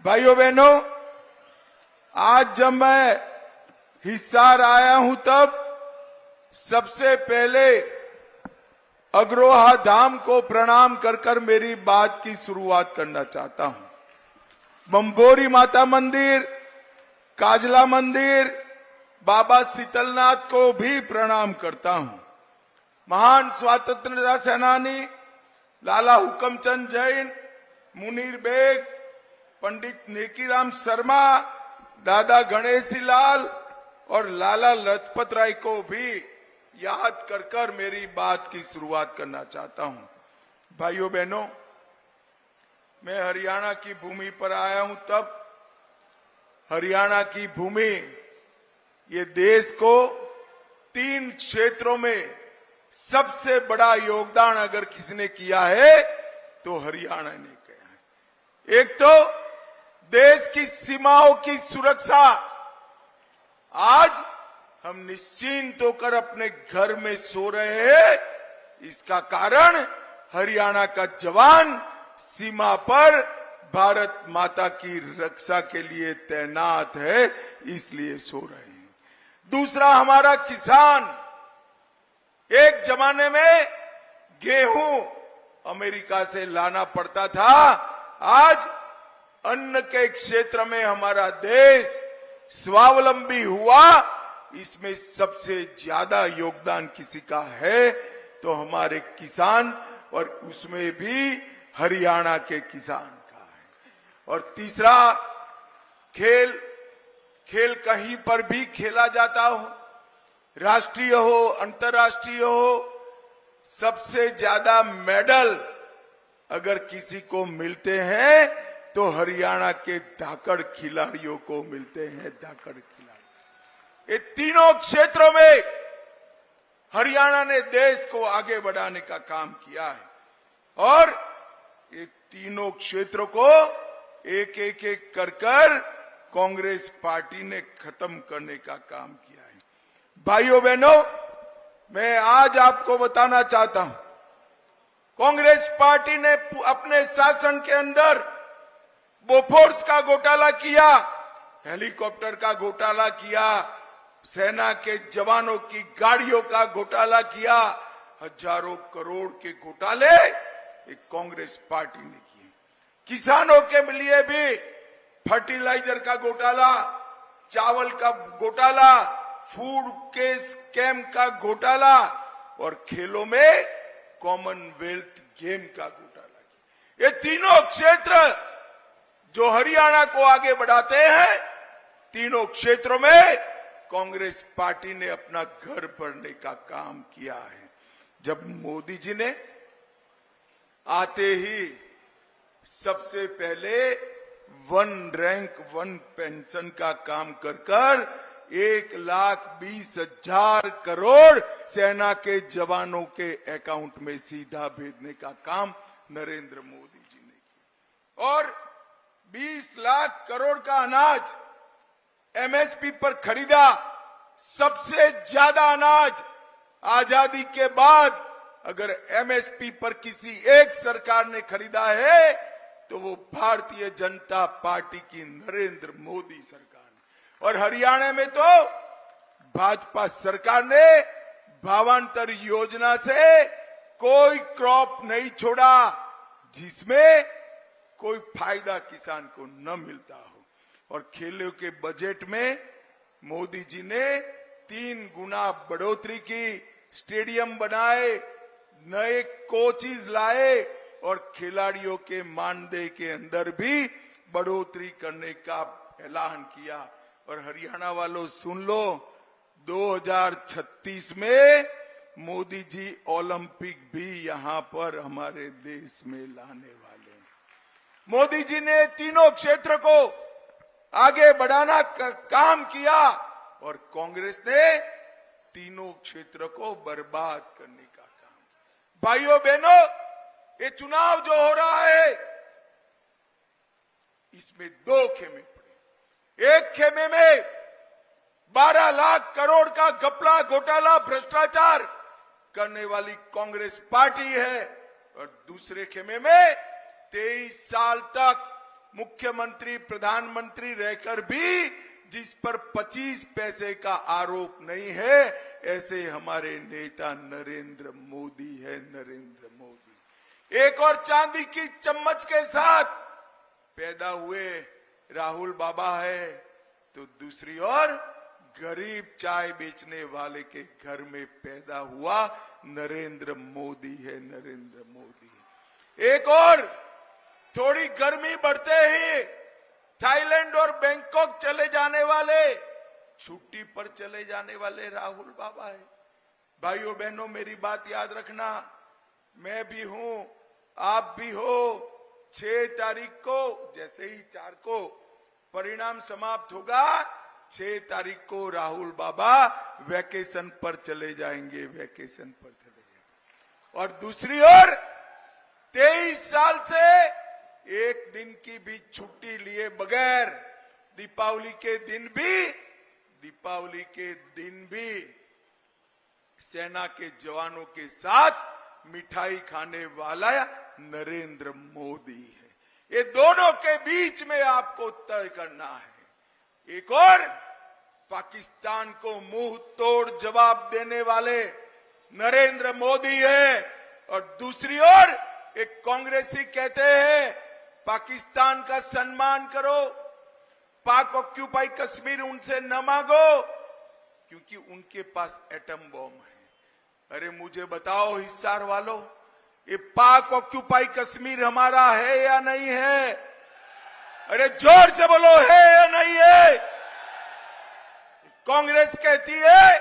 भाइयों बहनों, आज जब मैं हिसार आया हूं तब सबसे पहले अग्रोहा धाम को प्रणाम कर कर मेरी बात की शुरुआत करना चाहता हूं। बम्बोरी माता मंदिर, काजला मंदिर, बाबा शीतलनाथ को भी प्रणाम करता हूं। महान स्वतंत्रता सेनानी लाला हुकमचंद जैन, मुनीर बेग, पंडित नेकीराम शर्मा, दादा गणेशी लाल और लाला लजपत राय को भी याद कर कर मेरी बात की शुरुआत करना चाहता हूं। भाइयों बहनों, मैं हरियाणा की भूमि पर आया हूं तब हरियाणा की भूमि ये देश को 3 क्षेत्रों में सबसे बड़ा योगदान अगर किसी ने किया है तो हरियाणा ने किया है। एक तो देश की सीमाओं की सुरक्षा। आज हम निश्चिंत होकर अपने घर में सो रहे हैं, इसका कारण हरियाणा का जवान सीमा पर भारत माता की रक्षा के लिए तैनात है, इसलिए सो रहे हैं। दूसरा, हमारा किसान। एक जमाने में गेहूं अमेरिका से लाना पड़ता था, आज अन्न के क्षेत्र में हमारा देश स्वावलंबी हुआ। इसमें सबसे ज्यादा योगदान किसी का है तो हमारे किसान, और उसमें भी हरियाणा के किसान का है। और तीसरा, खेल कहीं पर भी खेला जाता हो, राष्ट्रीय हो, अंतर्राष्ट्रीय हो, सबसे ज्यादा मेडल अगर किसी को मिलते हैं तो हरियाणा के धाकड़ खिलाड़ियों को मिलते हैं। धाकड़ खिलाड़ी, ये तीनों क्षेत्रों में हरियाणा ने देश को आगे बढ़ाने का काम किया है और ये तीनों क्षेत्रों को एक एक कर कर कांग्रेस पार्टी ने खत्म करने का काम किया है। भाइयों बहनों, मैं आज आपको बताना चाहता हूं, कांग्रेस पार्टी ने अपने शासन के अंदर बोफोर्स का घोटाला किया, हेलीकॉप्टर का घोटाला किया, सेना के जवानों की गाड़ियों का घोटाला किया, हजारों करोड़ के घोटाले एक कांग्रेस पार्टी ने किए। किसानों के लिए भी फर्टिलाइजर का घोटाला, चावल का घोटाला, फूड के स्कैम का घोटाला और खेलों में कॉमनवेल्थ गेम का घोटाला किया। ये तीनों क्षेत्र जो हरियाणा को आगे बढ़ाते हैं, तीनों क्षेत्रों में कांग्रेस पार्टी ने अपना घर भरने का काम किया है। जब मोदी जी ने आते ही सबसे पहले 1 रैंक 1 पेंशन का काम कर कर 1,20,000 करोड़ सेना के जवानों के अकाउंट में सीधा भेजने का काम नरेंद्र मोदी जी ने किया और 20 लाख करोड़ का अनाज एमएसपी पर खरीदा। सबसे ज्यादा अनाज आजादी के बाद अगर एमएसपी पर किसी एक सरकार ने खरीदा है तो वो भारतीय जनता पार्टी की नरेंद्र मोदी सरकार ने। और हरियाणा में तो भाजपा सरकार ने भावांतर योजना से कोई क्रॉप नहीं छोड़ा जिसमें कोई फायदा किसान को न मिलता हो। और खेलों के बजट में मोदी जी ने 3 गुना बढ़ोतरी की, स्टेडियम बनाए, नए कोचेस लाए और खिलाड़ियों के मानदेय के अंदर भी बढ़ोतरी करने का ऐलान किया। और हरियाणा वालों सुन लो, 2036 में मोदी जी ओलंपिक भी यहां पर हमारे देश में लाने वाले हैं। मोदी जी ने तीनों क्षेत्र को आगे बढ़ाना का काम किया और कांग्रेस ने तीनों क्षेत्र को बर्बाद करने का काम। भाइयों बहनों, ये चुनाव जो हो रहा है इसमें 2 खेमे पड़े। एक खेमे में 12 लाख करोड़ का घपला, घोटाला, भ्रष्टाचार करने वाली कांग्रेस पार्टी है और दूसरे खेमे में 23 साल तक मुख्यमंत्री प्रधानमंत्री रहकर भी जिस पर 25 पैसे का आरोप नहीं है, ऐसे हमारे नेता नरेंद्र मोदी है, नरेंद्र मोदी। एक और चांदी की चम्मच के साथ पैदा हुए राहुल बाबा है, तो दूसरी ओर गरीब चाय बेचने वाले के घर में पैदा हुआ नरेंद्र मोदी है, नरेंद्र मोदी। एक और थोड़ी गर्मी बढ़ते ही थाईलैंड और बैंकॉक चले जाने वाले, छुट्टी पर चले जाने वाले राहुल बाबा है। भाइयों बहनों, मेरी बात याद रखना, मैं भी हूं, आप भी हो। 6 तारीख को, जैसे ही 4 को परिणाम समाप्त होगा, 6 तारीख को राहुल बाबा वैकेशन पर चले जाएंगे, वैकेशन पर चले जाएंगे। और दूसरी ओर 23 साल से एक दिन की भी छुट्टी लिए बगैर दीपावली के दिन भी सेना के जवानों के साथ मिठाई खाने वाला नरेंद्र मोदी है। ये दोनों के बीच में आपको तय करना है। एक और पाकिस्तान को मुंह तोड़ जवाब देने वाले नरेंद्र मोदी है, और दूसरी ओर एक कांग्रेसी कहते हैं पाकिस्तान का सम्मान करो, पाक ऑक्यूपाई कश्मीर उनसे न मांगो क्योंकि उनके पास एटम बॉम्ब है। अरे मुझे बताओ हिसार वालों, ये पाक ऑक्यूपाई कश्मीर हमारा है या नहीं है? अरे जोर से बोलो, है या नहीं है? कांग्रेस कहती है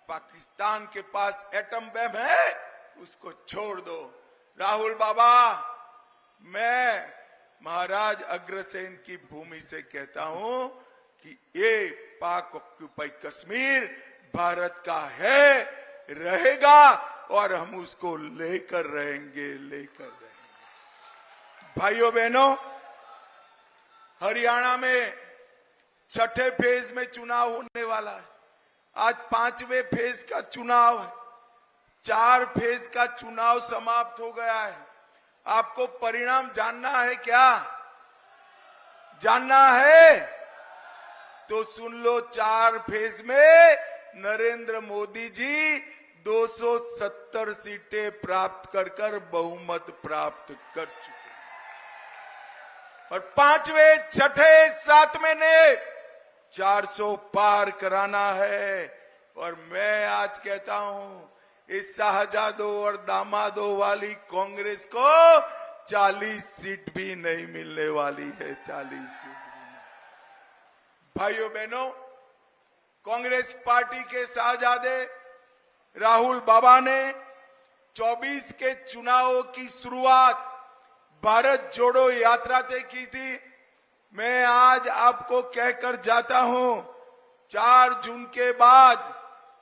पाकिस्तान के पास एटम बम है, उसको छोड़ दो। राहुल बाबा, मैं महाराज अग्रसेन की भूमि से कहता हूं कि ये पाक ऑक्यूपाई कश्मीर भारत का है, रहेगा, और हम उसको लेकर रहेंगे, लेकर रहेंगे। भाइयों बहनों, हरियाणा में 6ठे फेज में चुनाव होने वाला है। आज 5वें फेज का चुनाव है। 4 फेज का चुनाव समाप्त हो गया है। आपको परिणाम जानना है क्या? जानना है तो सुन लो। 4 फेज में नरेंद्र मोदी जी 270 सीटें प्राप्त कर बहुमत प्राप्त कर चुके हैं, और 5वें, 6ठे, 7वें ने 400 पार कराना है। और मैं आज कहता हूं, इस शाहजादों और दामादों वाली कांग्रेस को 40 सीट भी नहीं मिलने वाली है, 40 सीट भी। भाइयों बहनों, कांग्रेस पार्टी के शाहजादे राहुल बाबा ने 24 के चुनावों की शुरुआत भारत जोड़ो यात्रा से की थी। मैं आज आपको कहकर जाता हूं, 4 जून के बाद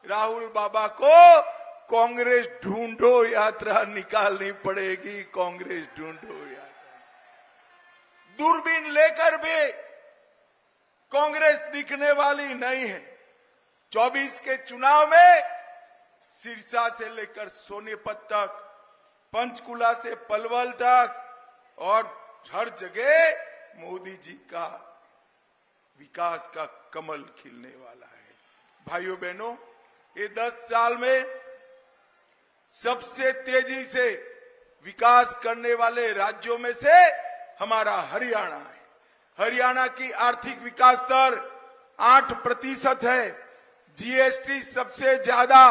राहुल बाबा को कांग्रेस ढूंढो यात्रा निकालनी पड़ेगी, कांग्रेस ढूंढो यात्रा। दूरबीन लेकर भी कांग्रेस दिखने वाली नहीं है। 24 के चुनाव में सिरसा से लेकर सोनीपत तक, पंचकुला से पलवल तक, और हर जगह मोदी जी का विकास का कमल खिलने वाला है। भाइयों बहनों, ये 10 साल में सबसे तेजी से विकास करने वाले राज्यों में से हमारा हरियाणा है। हरियाणा की आर्थिक विकास दर 8% है। जीएसटी सबसे ज्यादा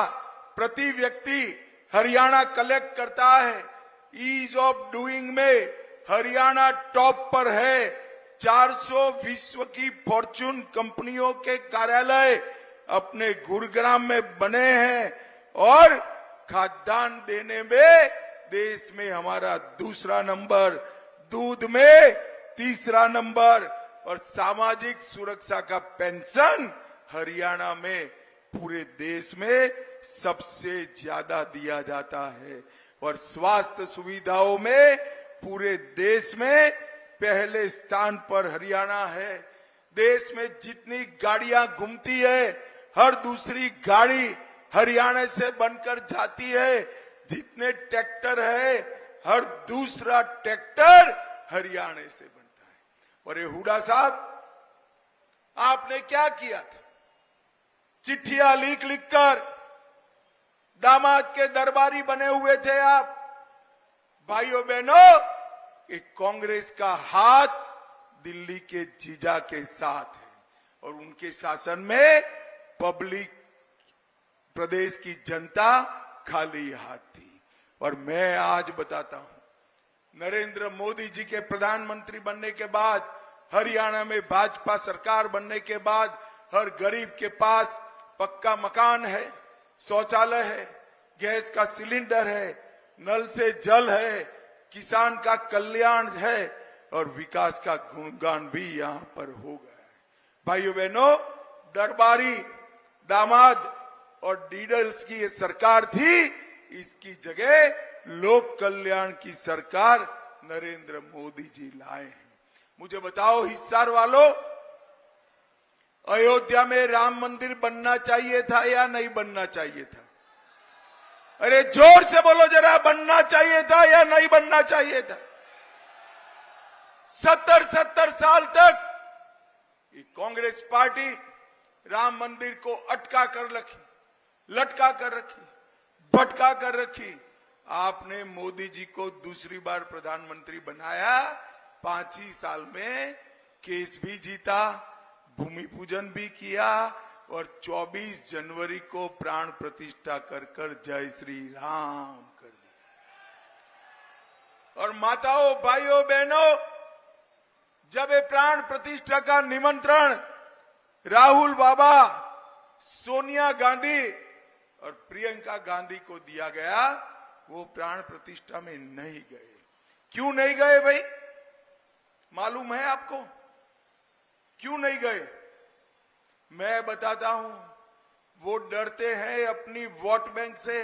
प्रति व्यक्ति हरियाणा कलेक्ट करता है। ईज ऑफ डूइंग में हरियाणा टॉप पर है। 400 विश्व की फॉर्च्यून कंपनियों के कार्यालय अपने गुरुग्राम में बने हैं, और खाद्यान्न देने में देश में हमारा दूसरा नंबर, दूध में तीसरा नंबर, और सामाजिक सुरक्षा का पेंशन हरियाणा में पूरे देश में सबसे ज्यादा दिया जाता है। और स्वास्थ्य सुविधाओं में पूरे देश में पहले स्थान पर हरियाणा है। देश में जितनी गाड़ियां घूमती है, हर दूसरी गाड़ी हरियाणा से बनकर जाती है। जितने ट्रैक्टर है, हर दूसरा ट्रैक्टर हरियाणा से बनता है। और ये हुड्डा साहब, आपने क्या किया था? चिट्ठियां लिख लिखकर दामाद के दरबारी बने हुए थे आप। भाइयों बहनों, एक कांग्रेस का हाथ दिल्ली के जीजा के साथ है और उनके शासन में पब्लिक, प्रदेश की जनता खाली हाथ थी। और मैं आज बताता हूं, नरेंद्र मोदी जी के प्रधानमंत्री बनने के बाद, हरियाणा में भाजपा सरकार बनने के बाद, हर गरीब के पास पक्का मकान है, शौचालय है, गैस का सिलेंडर है, नल से जल है, किसान का कल्याण है और विकास का गुणगान भी यहां पर हो गया है। भाइयों बहनों, दरबारी, दामाद और डीडल्स की ये सरकार थी, इसकी जगह लोक कल्याण की सरकार नरेंद्र मोदी जी लाए हैं। मुझे बताओ हिसार वालों, अयोध्या में राम मंदिर बनना चाहिए था या नहीं बनना चाहिए था? अरे जोर से बोलो जरा, बनना चाहिए था या नहीं बनना चाहिए था? 70 साल तक ये कांग्रेस पार्टी राम मंदिर को अटका कर रखी, लटका कर रखी, भटका कर रखी। आपने मोदी जी को दूसरी बार प्रधानमंत्री बनाया, 5 ही साल में केस भी जीता, भूमि पूजन भी किया और 24 जनवरी को प्राण प्रतिष्ठा कर जय श्री राम कर दिया। और माताओं, भाइयों, बहनों, जब ये प्राण प्रतिष्ठा का निमंत्रण राहुल बाबा, सोनिया गांधी और प्रियंका गांधी को दिया गया, वो प्राण प्रतिष्ठा में नहीं गए। क्यों नहीं गए भाई? मालूम है आपको क्यों नहीं गए? मैं बताता हूं। वो डरते हैं अपनी वोट बैंक से।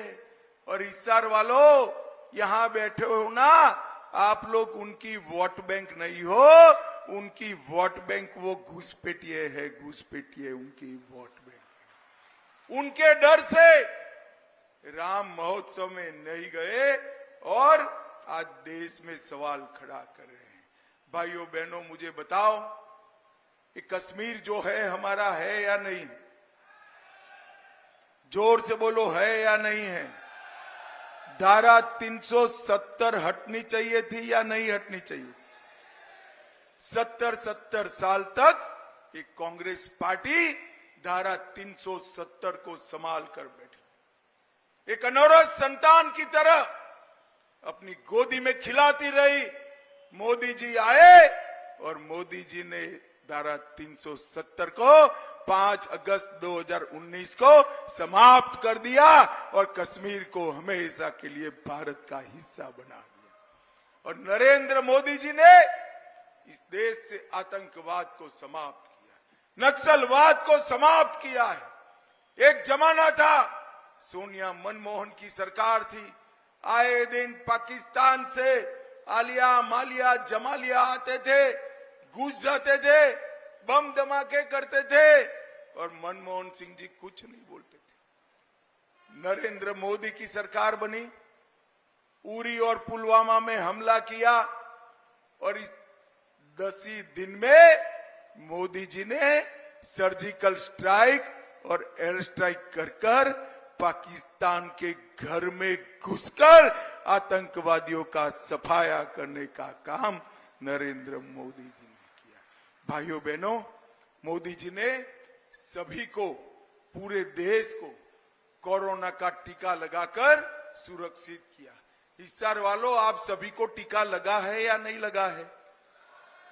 और हिसार वालों, यहां बैठे हो ना, आप लोग उनकी वोट बैंक नहीं हो, उनकी वोट बैंक वो घुसपैठिए है, घुसपैठिए उनकी वोट बैंक। उनके डर से राम महोत्सव में नहीं गए और आज देश में सवाल खड़ा कर रहे हैं। भाइयों बहनों, मुझे बताओ, ये कश्मीर जो है हमारा है या नहीं? जोर से बोलो, है या नहीं है? धारा 370 हटनी चाहिए थी या नहीं हटनी चाहिए? 70 साल तक एक कांग्रेस पार्टी धारा 370 को संभाल कर बैठी, एक अनौरत संतान की तरह अपनी गोदी में खिलाती रही। मोदी जी आए और मोदी जी ने धारा 370 को 5 अगस्त 2019 को समाप्त कर दिया और कश्मीर को हमेशा के लिए भारत का हिस्सा बना दिया। और नरेंद्र मोदी जी ने इस देश से आतंकवाद को समाप्त किया, नक्सलवाद को समाप्त किया है। एक जमाना था, सोनिया मनमोहन की सरकार थी, आए दिन पाकिस्तान से आलिया, मालिया, जमालिया आते थे, घुस जाते थे, बम धमाके करते थे और मनमोहन सिंह जी कुछ नहीं बोलते थे। नरेंद्र मोदी की सरकार बनी, उरी और पुलवामा में हमला किया और इस 10 ही दिन में मोदी जी ने सर्जिकल स्ट्राइक और एयर स्ट्राइक कर पाकिस्तान के घर में घुसकर आतंकवादियों का सफाया करने का काम नरेंद्र मोदी जी ने किया। भाइयों बहनों, मोदी जी ने सभी को, पूरे देश को कोरोना का टीका लगाकर सुरक्षित किया। हिसार वालों, आप सभी को टीका लगा है या नहीं लगा है?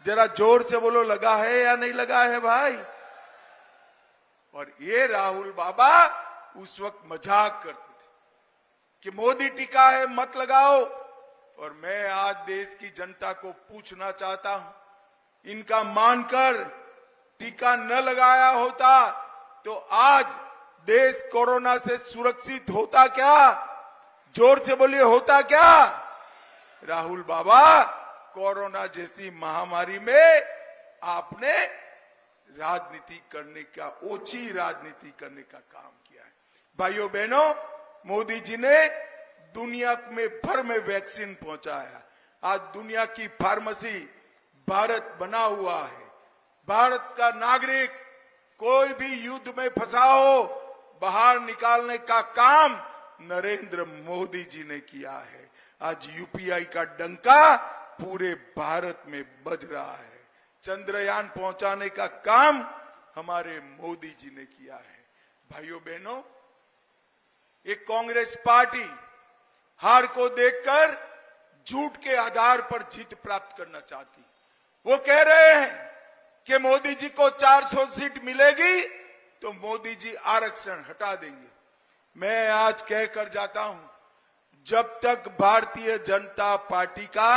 जरा जोर से बोलो, लगा है या नहीं लगा है भाई? और ये राहुल बाबा उस वक्त मजाक करते थे कि मोदी टीका है मत लगाओ। और मैं आज देश की जनता को पूछना चाहता हूं, इनका मानकर टीका न लगाया होता तो आज देश कोरोना से सुरक्षित होता क्या? जोर से बोलिए, होता क्या? राहुल बाबा, कोरोना जैसी महामारी में आपने राजनीति करने का, ओछी राजनीति करने का काम किया है। भाइयों बहनों, मोदी जी ने दुनिया में भर में वैक्सीन पहुंचाया। आज दुनिया की फार्मेसी भारत बना हुआ है। भारत का नागरिक कोई भी युद्ध में फंसा हो, बाहर निकालने का काम नरेंद्र मोदी जी ने किया है। आज यूपीआई का डंका पूरे भारत में बज रहा है। चंद्रयान पहुंचाने का काम हमारे मोदी जी ने किया है। भाइयों बहनों, एक कांग्रेस पार्टी हार को देखकर झूठ के आधार पर जीत प्राप्त करना चाहती। वो कह रहे हैं कि मोदी जी को 400 सीट मिलेगी तो मोदी जी आरक्षण हटा देंगे। मैं आज कहकर जाता हूं, जब तक भारतीय जनता पार्टी का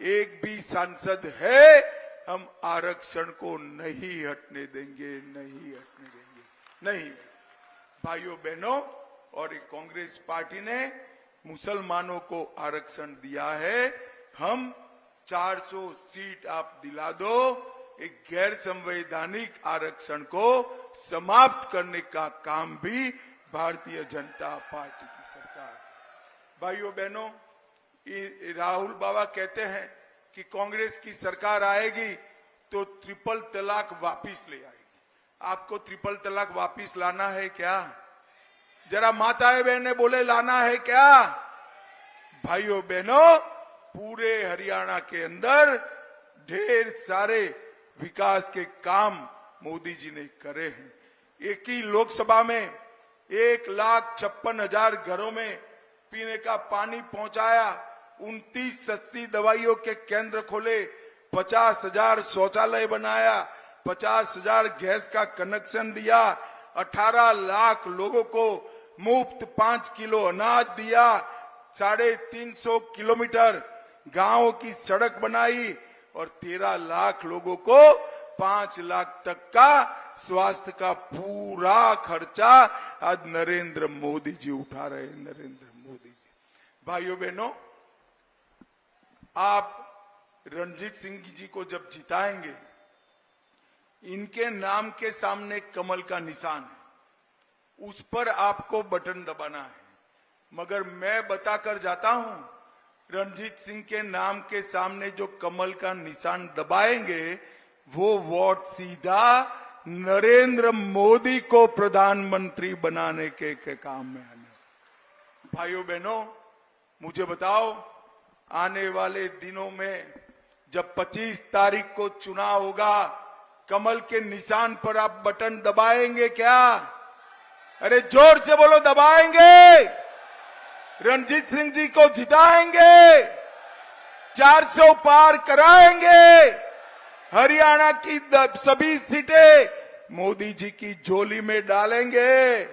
एक भी सांसद है, हम आरक्षण को नहीं हटने देंगे, नहीं हटने देंगे, नहीं। भाइयों बहनों, और एक कांग्रेस पार्टी ने मुसलमानों को आरक्षण दिया है। हम 400 सीट आप दिला दो, एक गैर संवैधानिक आरक्षण को समाप्त करने का काम भी भारतीय जनता पार्टी की सरकार। भाइयों बहनों, राहुल बाबा कहते हैं कि कांग्रेस की सरकार आएगी तो ट्रिपल तलाक वापिस ले आएगी। आपको ट्रिपल तलाक वापिस लाना है क्या? जरा माताएं बहनें बोले, लाना है क्या? भाइयों बहनों, पूरे हरियाणा के अंदर ढेर सारे विकास के काम मोदी जी ने करे हैं। एक ही लोकसभा में 1,56,000 घरों में पीने का पानी पहुंचाया, 29 सस्ती दवाइयों के केंद्र खोले, 50,000 शौचालय बनाया, 50,000 गैस का कनेक्शन दिया, 18 लाख लोगों को मुफ्त 5 किलो अनाज दिया, 350 किलोमीटर गांवों की सड़क बनाई और 13 लाख लोगों को 5 लाख तक का स्वास्थ्य का पूरा खर्चा आज नरेंद्र मोदी जी उठा रहे हैं। नरेंद्र मोदी जी। भाइयों बहनों, आप रणजीत सिंह जी को जब जिताएंगे, इनके नाम के सामने कमल का निशान है, उस पर आपको बटन दबाना है। मगर मैं बताकर जाता हूं, रणजीत सिंह के नाम के सामने जो कमल का निशान दबाएंगे, वो वोट सीधा नरेंद्र मोदी को प्रधानमंत्री बनाने के काम में आने। भाइयों बहनों, मुझे बताओ, आने वाले दिनों में जब 25 तारीख को चुनाव होगा, कमल के निशान पर आप बटन दबाएंगे क्या? अरे जोर से बोलो, दबाएंगे? रणजीत सिंह जी को जिताएंगे? 400 पार कराएंगे? हरियाणा की सभी सीटें मोदी जी की झोली में डालेंगे?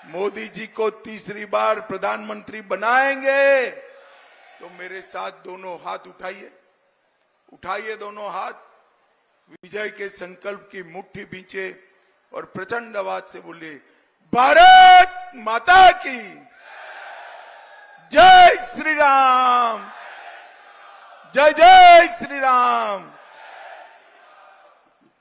मोदी जी को तीसरी बार प्रधानमंत्री बनाएंगे? तो मेरे साथ दोनों हाथ उठाइए, उठाइए दोनों हाथ, विजय के संकल्प की मुट्ठी बींचे और प्रचंड आवाज से बोलिए, भारत माता की जय श्री राम, जय जय श्री राम।